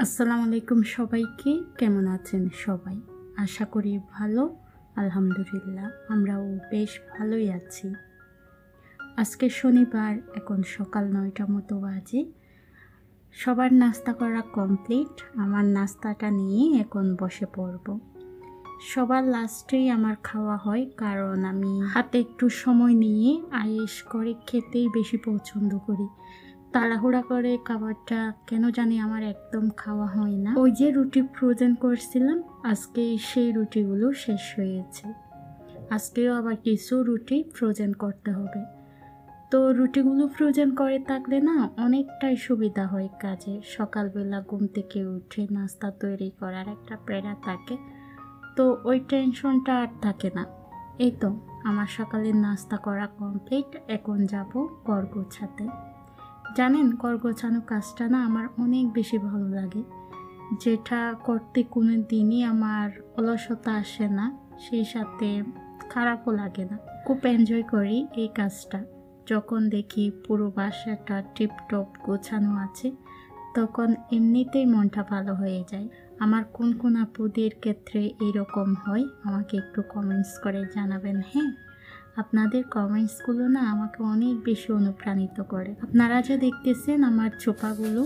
আসসালামু আলাইকুম সবাইকে। কেমন আছেন সবাই? আশা করি ভালো। আলহামদুলিল্লাহ আমরাও বেশ ভালোই আছি। আজকে শনিবার, এখন সকাল 9টা মতো বাজে। সবার নাস্তা করা কমপ্লিট। আমার নাস্তাটা নিয়ে এখন বসে পড়ব। সবার লাস্টেই আমার খাওয়া হয়, কারণ আমি হাতে একটু সময় নিয়ে আয়েশ করে খেতেই বেশি পছন্দ করি। তাড়াহুড়া করে খাবারটা কেন জানি আমার একদম খাওয়া হয় না। ওই যে রুটি ফ্রোজেন করছিলাম, আজকে সেই রুটিগুলো শেষ হয়েছে। আজকেও আবার কিছু রুটি ফ্রোজেন করতে হবে। তো রুটিগুলো ফ্রোজেন করে থাকলে না অনেকটাই সুবিধা হয় কাজে। সকালবেলা ঘুম থেকে উঠে নাস্তা তৈরি করার একটা প্রেরণা থাকে, তো ওই টেনশনটা আর থাকে না। এই তো আমার সকালের নাস্তা করা কমপ্লিট। এখন যাব ঘর গোছাতে। জানেন, ঘর গোছানো কাজটা না আমার অনেক বেশি ভালো লাগে। যেটা করতে কোনো দিনই আমার অলসতা আসে না, সেই সাথে খারাপও লাগে না। খুব এনজয় করি এই কাজটা। যখন দেখি পুরো বাসাটা টিপটপ গোছানো আছে, তখন এমনিতেই মনটা ভালো হয়ে যায়। আমার কোন কোন আপুদের ক্ষেত্রে এরকম হয় আমাকে একটু কমেন্টস করে জানাবেন। হ্যাঁ, আপনাদের কমেন্টসগুলো না আমাকে অনেক বেশি অনুপ্রাণিত করে। আপনারা যা দেখতেছেন আমার চোপাগুলো,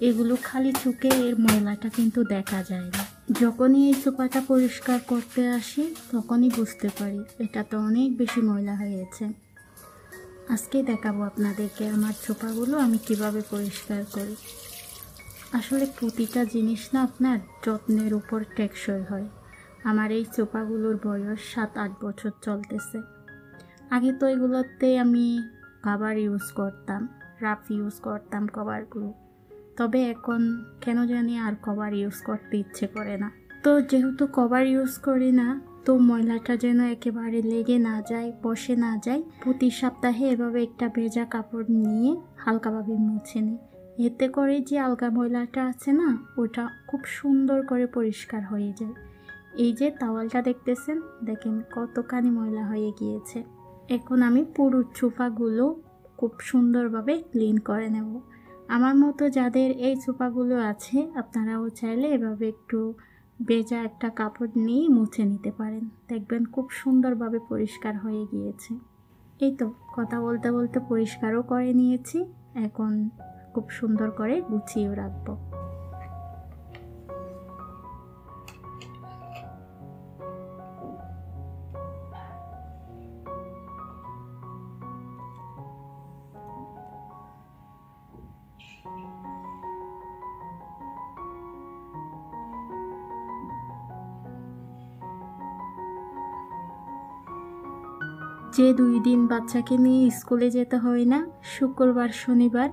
এগুলো খালি চোখে এর ময়লাটা কিন্তু দেখা যায় না। যখনই এই চোপাটা পরিষ্কার করতে আসি তখনই বুঝতে পারি এটাতে অনেক বেশি ময়লা হয়েছে। আজকে দেখাবো আপনাদেরকে আমার চোপাগুলো আমি কিভাবে পরিষ্কার করি। আসলে প্রতিটা জিনিস না আপনার যত্নের উপর টেকসই হয়। আমার এই চোপাগুলোর বয়স 7-8 বছর চলতেছে। আগে তো এগুলোতে আমি কভার ইউজ করতাম, রাফ ইউজ করতাম কভারগুলো। তবে এখন কেন জানি আর কভার ইউজ করতে ইচ্ছে করে না। তো যেহেতু কভার ইউজ করি না, তো ময়লাটা যেন একেবারে লেগে না যায়, বসে না যায়, প্রতি সপ্তাহে এভাবে একটা ভেজা কাপড় নিয়ে হালকাভাবে মুছে নিই। এতে করে যে আলগা ময়লাটা আছে না, ওটা খুব সুন্দর করে পরিষ্কার হয়ে যায়। এই যে তাওয়ালটা দেখতেছেন, দেখেন কতখানি ময়লা হয়ে গিয়েছে। এখন আমি পুরো চোপাগুলো খুব সুন্দরভাবে ক্লিন করে নেব। আমার মতো যাদের এই চোপাগুলো আছে, আপনারাও চাইলে এভাবে একটু ভেজা একটা কাপড় নিয়ে মুছে নিতে পারেন। দেখবেন খুব সুন্দরভাবে পরিষ্কার হয়ে গিয়েছে। এই তো কথা বলতে বলতে পরিষ্কারও করে নিয়েছি। এখন খুব সুন্দর করে গুছিয়েও রাখবো। যে 2 দিন বাচ্চাকে নিয়ে স্কুলে যেতে হয় না, শুক্রবার শনিবার,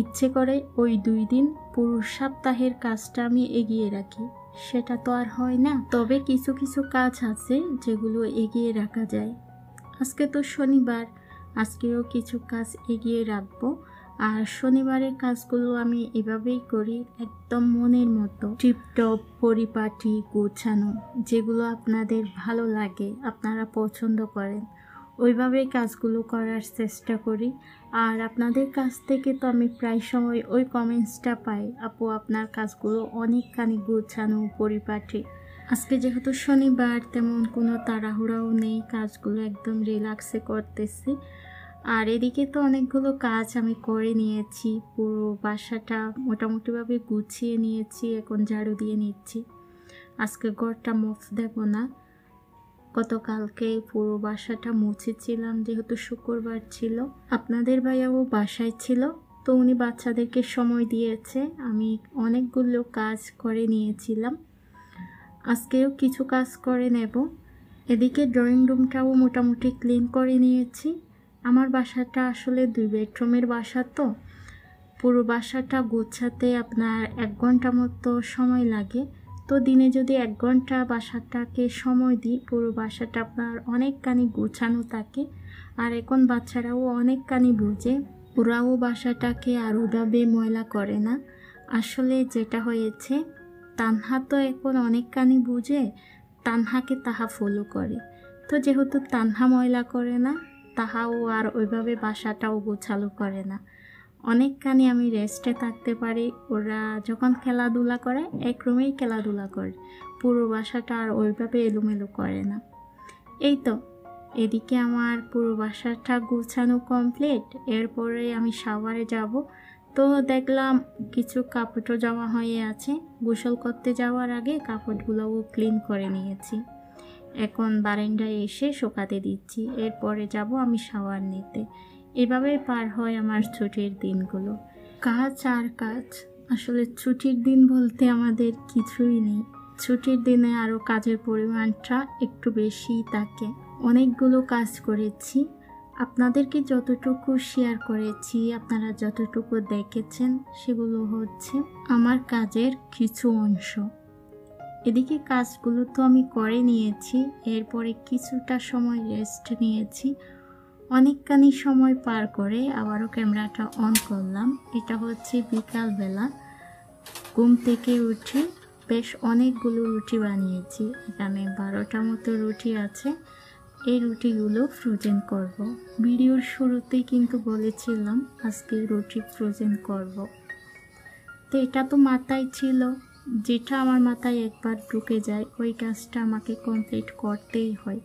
ইচ্ছে করে ওই 2 দিন পুরো সপ্তাহের কাজটা আমি এগিয়ে রাখি। সেটা তো আর হয় না। তবে কিছু কিছু কাজ আছে যেগুলো এগিয়ে রাখা যায়। আজকে তো শনিবার, আজকেও কিছু কাজ এগিয়ে রাখবো। আর শনিবারের কাজগুলো আমি এভাবেই করি, একদম মনের মতো টিপটপ পরিপাটি গোছানো। যেগুলো আপনাদের ভালো লাগে, আপনারা পছন্দ করেন, ওইভাবেই কাজগুলো করার চেষ্টা করি। আর আপনাদের কাছ থেকে তো আমি প্রায় সময় ওই কমেন্টসটা পাই, আপু আপনার কাজগুলো অনেকখানি গোছানো পরিপাটি। আজকে যেহেতু শনিবার, তেমন কোনো তাড়াহুড়াও নেই, কাজগুলো একদম রিল্যাক্সে করতেছি। আর এদিকে তো অনেকগুলো কাজ আমি করে নিয়েছি, পুরো বাসাটা মোটামুটিভাবে গুছিয়ে নিয়েছি। এখন ঝাড়ু দিয়ে নিচ্ছি। আজকে ঘরটা মুছ দেব না, গতকালকে পুরো বাসাটা মুছেছিলাম যেহেতু শুক্রবার ছিল। আপনাদের ভাইয়াও বাসায় ছিল, তো উনি বাচ্চাদেরকে সময় দিয়েছে। আমি অনেকগুলো কাজ করে নিয়েছিলাম, আজকেও কিছু কাজ করে নেব। এদিকে ড্রয়িং রুমটাও মোটামুটি ক্লিন করে নিয়েছি। আমার বাসাটা আসলে 2 বেডরুমের বাসা, তো পুরো বাসাটা গোছাতে আপনার 1 ঘন্টা মতো সময় লাগে। তো দিনে যদি 1 ঘন্টা বাসাটাকে সময় দিই, পুরো বাসাটা আপনার অনেকখানি গোছানো থাকে। আর এখন বাচ্চারাও অনেকখানি বোঝে, ওরাও বাসাটাকে আর ওভাবে ময়লা করে না। আসলে যেটা হয়েছে, তানহা তো এখন অনেকখানি বুঝে, তানহাকে তাহা ফলো করে। তো যেহেতু তানহা ময়লা করে না, তাহাও আর ওইভাবে বাসাটাও গোছালো করে না। অনেকখানি আমি রেস্টে থাকতে পারি। ওরা যখন খেলাধুলা করে এক রুমেই খেলাধুলা করে, পুরো বাসাটা আর ওইভাবে এলোমেলো করে না। এই তো এদিকে আমার পুরো বাসাটা গুছানো কমপ্লিট। এরপরে আমি শাওয়ারে যাব। তো দেখলাম কিছু কাপড়ও জমা হয়ে আছে, গোসল করতে যাওয়ার আগে কাপড়গুলোও ক্লিন করে নিয়েছি। এখন বারান্দায় এসে শুকাতে দিচ্ছি, এরপরে যাব আমি শাওয়ার নিতে। এভাবে পার হয় আমার ছুটির দিনগুলো, কাজ আর কাজ। আসলে ছুটির দিন বলতে আমাদের কিছুই নেই। ছুটির দিনে আরও কাজের পরিমাণটা একটু বেশিই থাকে। অনেকগুলো কাজ করেছি, আপনাদেরকে যতটুকু শেয়ার করেছি, আপনারা যতটুকু দেখেছেন সেগুলো হচ্ছে আমার কাজের কিছু অংশ। এদিকে কাজগুলো তো আমি করে নিয়েছি, এরপরে কিছুটা সময় রেস্ট নিয়েছি। অনেকখানি সময় পার করে আবারও ক্যামেরাটা অন করলাম। এটা হচ্ছে বিকালবেলা, ঘুম থেকে উঠে বেশ অনেকগুলো রুটি বানিয়েছি। এখানে 12টা মতো রুটি আছে। এই রুটিগুলো ফ্রোজেন করব। ভিডিওর শুরুতেই কিন্তু বলেছিলাম আজকে রুটি ফ্রোজেন করব। তো এটা তো মাথায় ছিল, যেটা আমার মাথায় একবার ঢুকে যায় ওই কাজটা আমাকে কমপ্লিট করতেই হয়।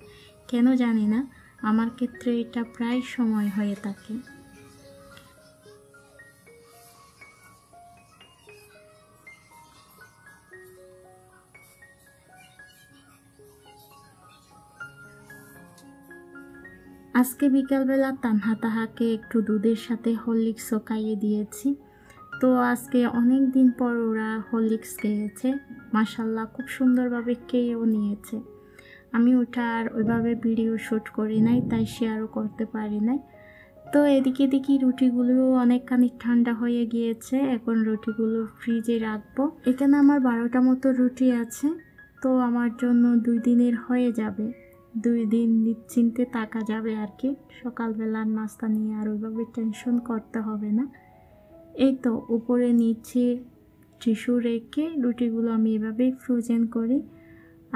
কেন জানি না, আমার ক্ষেত্রে এটা প্রায় সময় হয়ে থাকে। আজকে বিকালবেলা তাহাকে একটু দুধের সাথে হরলিক্সও খাইয়ে দিয়েছি। তো আজকে অনেক দিন পর ওরা হরলিক্স খেয়েছে, মাশাল্লাহ খুব সুন্দরভাবে খেয়েও নিয়েছে। আমি ওটা আর ওইভাবে ভিডিও শ্যুট করি নাই, তাই শেয়ারও করতে পারি নাই। তো এদিকে দেখি রুটিগুলো অনেকখানি ঠান্ডা হয়ে গিয়েছে, এখন রুটিগুলো ফ্রিজে রাখবো। এখানে আমার 12টা মতো রুটি আছে, তো আমার জন্য 2 দিনের হয়ে যাবে। 2 দিন নিশ্চিন্তে থাকা যাবে আর কি। সকালবেলার নাস্তা নিয়ে আর ওইভাবে টেনশন করতে হবে না। এই তো উপরে নিচে টিস্যু রেখে রুটিগুলো আমি এভাবেই ফ্রোজেন করি।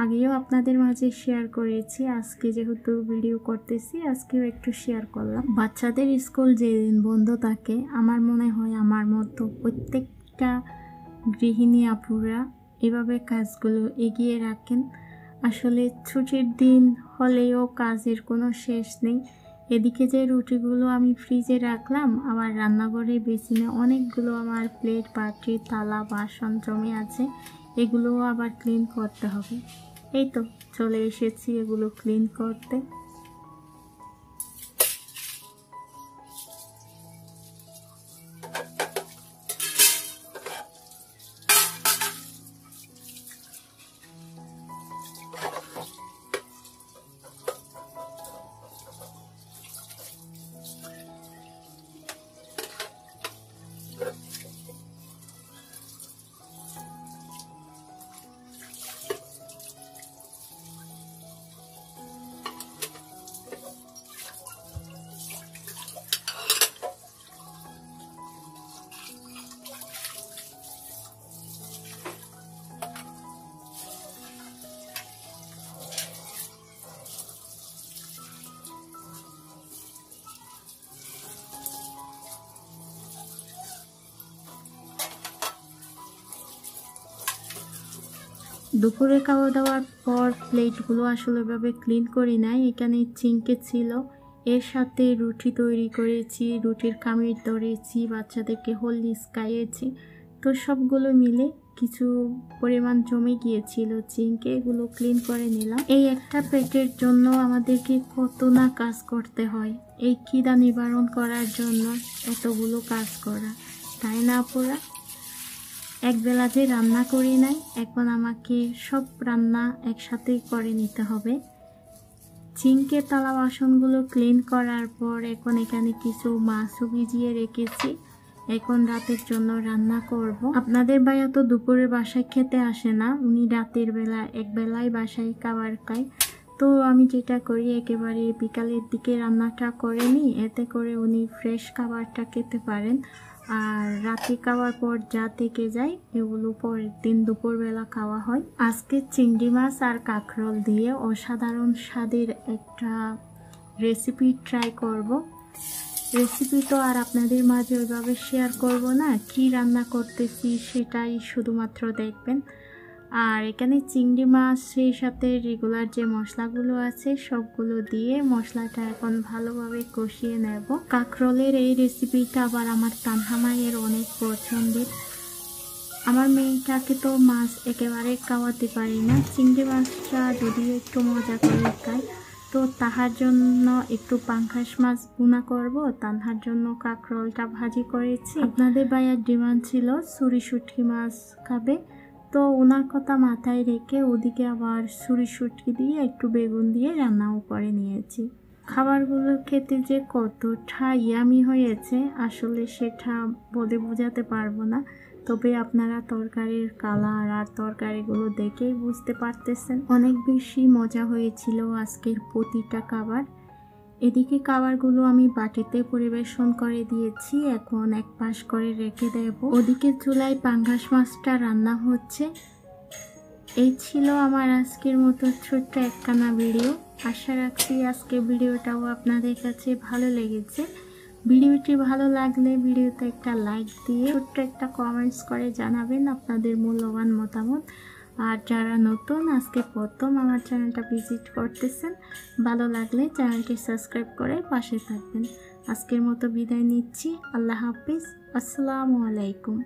আগেও আপনাদের মাঝে শেয়ার করেছি, আজকে যেহেতু ভিডিও করতেছি আজকেও একটু শেয়ার করলাম। বাচ্চাদের স্কুল যেদিন বন্ধ থাকে, আমার মনে হয় আমার মতো প্রত্যেকটা গৃহিণী আপুরা এভাবে কাজগুলো এগিয়ে রাখেন। আসলে ছুটির দিন হলেও কাজের কোনো শেষ নেই। এদিকে যে রুটিগুলো আমি ফ্রিজে রাখলাম, আমার রান্নাঘরে বেসিনে অনেকগুলো আমার প্লেট বাটি থালা বাসন জমে আছে, এগুলোও আবার ক্লিন করতে হবে। এই তো চলে এসেছি এগুলো ক্লিন করতে। দুপুরে খাওয়া দাওয়ার পর প্লেটগুলো আসলে এভাবে ক্লিন করি নাই, এখানে চিংকে ছিল। এর সাথে রুটি তৈরি করেছি, রুটির খামির ধরেছি, বাচ্চাদেরকে হরলিক্স খাইয়েছি। তো সবগুলো মিলে কিছু পরিমাণ জমে গিয়েছিল চিংকে, এগুলো ক্লিন করে নিলাম। এই একটা পেটের জন্য আমাদেরকে কত না কাজ করতে হয়, এই খিদা নিবারণ করার জন্য এতগুলো কাজ করা, তাই না আপুরা? একবেলা যে রান্না করি নাই, এখন আমাকে সব রান্না একসাথেই করে নিতে হবে। চিংকে থালা বাসনগুলো ক্লিন করার পর এখন এখানে কিছু মাছও ভিজিয়ে রেখেছি, এখন রাতের জন্য রান্না করব। আপনাদের ভাইয়া তো দুপুরে বাসায় খেতে আসে না, উনি রাতের বেলা একবেলায় বাসায় খাবার খায়। তো আমি যেটা করি একেবারে বিকালের দিকে রান্নাটা করে নিই, এতে করে উনি ফ্রেশ খাবারটা খেতে পারেন। আর রাতে খাওয়ার পর যা থেকে যায় এগুলো পরের দিন দুপুরবেলা খাওয়া হয়। আজকে চিংড়ি মাছ আর কাঁকরোল দিয়ে অসাধারণ স্বাদের একটা রেসিপি ট্রাই করব। রেসিপি তো আর আপনাদের মাঝে ওইভাবে শেয়ার করব না, কি রান্না করতেছি সেটাই শুধুমাত্র দেখবেন। আর এখানে চিংড়ি মাছ, সেই সাথে রেগুলার যে মশলাগুলো আছে সবগুলো দিয়ে মশলাটা এখন ভালোভাবে কষিয়ে নেব। কাঁকরোলের এই রেসিপিটা আবার আমার তানহা মায়ের অনেক পছন্দের। আমার মেয়েটাকে তো মাছ একেবারে খাওয়াতে পারি না, চিংড়ি মাছটা যদিও একটু মজা করে খায়, তো তাহার জন্য একটু পাঙ্গাস মাছ ভুনা করব, তানহার জন্য কাঁকরোলটা ভাজি করেছি। আপনাদের ভাইয়ার ডিমান্ড ছিল ছুরি শুটকি মাছ খাবে, তো ওনার কথা মাথায় রেখে ওদিকে আবার ছুরি শুটকি দিয়ে একটু বেগুন দিয়ে রান্নাও করে নিয়েছি। খাবারগুলো খেতে যে কতটা ইয়ামি হয়েছে আসলে সেটা বলে বোঝাতে পারবো না, তবে আপনারা তরকারির কালার আর তরকারিগুলো দেখেই বুঝতে পারতেছেন অনেক বেশি মজা হয়েছিল আজকের প্রতিটা খাবার। এদিকে খাবারগুলো আমি বাটিতে পরিবেশন করে দিয়েছি, এখন এক পাশ করে রেখে দেব। ওদিকে চুলায় পাঙ্গাস মাছটা রান্না হচ্ছে। এই ছিল আমার আজকের মতো ছোট্ট একখানা ভিডিও। আশা রাখছি আজকের ভিডিওটাও আপনাদের কাছে ভালো লেগেছে। ভিডিওটি ভালো লাগলে ভিডিওতে একটা লাইক দিয়ে ছোট্ট একটা কমেন্টস করে জানাবেন আপনাদের মূল্যবান মতামত। আর যারা নতুন আজকে প্রথম আমার চ্যানেলটা ভিজিট করতেছেন, ভালো লাগলে চ্যানেলটি সাবস্ক্রাইব করে পাশে থাকবেন। আজকের মতো বিদায় নিচ্ছি। আল্লাহ হাফিজ। আসসালামু আলাইকুম।